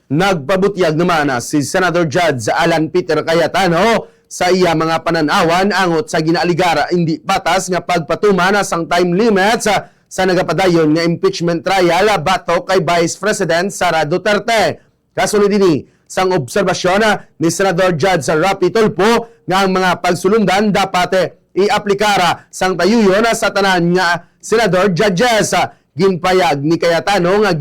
Nagpabutyag naman si Senator Judge Alan Peter Cayetano sa iya mga pananawan angot sa ginaaligara hindi patas nga pagpatuman sang time limits sa nagapadayon nga impeachment trial batok kay Vice President Sara Duterte. Kasunod din sang obserbasyon ni Senador Judge Rapi Tulfo nga ang mga pagsulundan dapat i-aplikara sang tayuyon sa tanan nga Senador Judges. Ginpayag ni Cayetano nga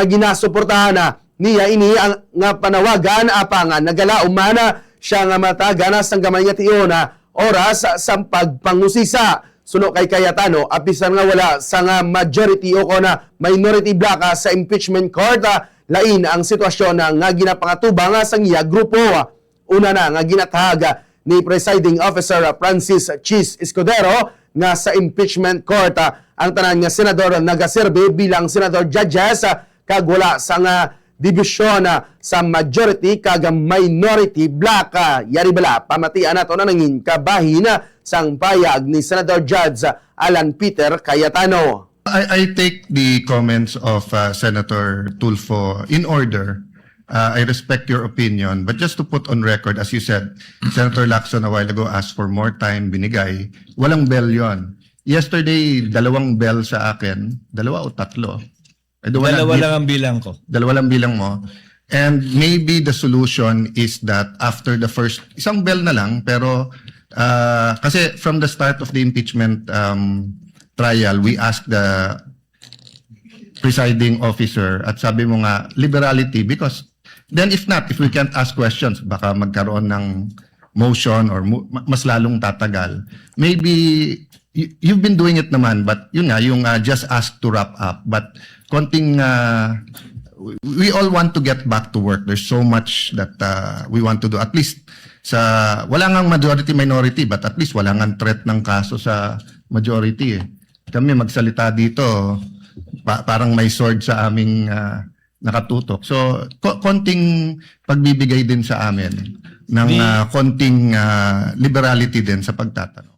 ginasuportahan niya ini ang nga panawagan apangan nagalaumana siya nga matagana sang gamay nga tiona oras sa pagpangusisa. Suno kay Cayetano apisan nga wala sa nga majority o na minority block sa impeachment court, lain ang sitwasyon nga ginapangatubang sang iya grupo. Una na nga ginatahag ni Presiding Officer Francis Chis Escudero nga sa impeachment court ang tanan nga senador nagaserbe bilang senador judges kag wala sa nga dibisyon sa majority kag minority block. Yari bala pamatian nato na nangin kabahin sang payag ni Senador Judge Alan Peter Cayetano. I take the comments of Senator Tulfo in order. I respect your opinion, but just to put on record, as you said, Senator Lacson a while ago asked for more time, binigay. Walang bell yon. Yesterday, 2 bell sa akin. 2 o 3? Dalawa lang ang bilang ko. 2 lang bilang mo. And maybe the solution is that after the first, isang bell na lang, pero kasi from the start of the impeachment trial, we asked the presiding officer at sabi mo nga, liberality, because then if not, if we can't ask questions, baka magkaroon ng motion or mas lalong tatagal. Maybe you've been doing it naman, but yun nga, yung just ask to wrap up. But konting, we all want to get back to work. There's so much that we want to do. At least, wala ngang majority-minority, but at least wala ngang threat ng kaso sa majority. Kami magsalita dito, parang may sword sa aming nakatutok. So, konting pagbibigay din sa amin ng konting liberality din sa pagtatanong.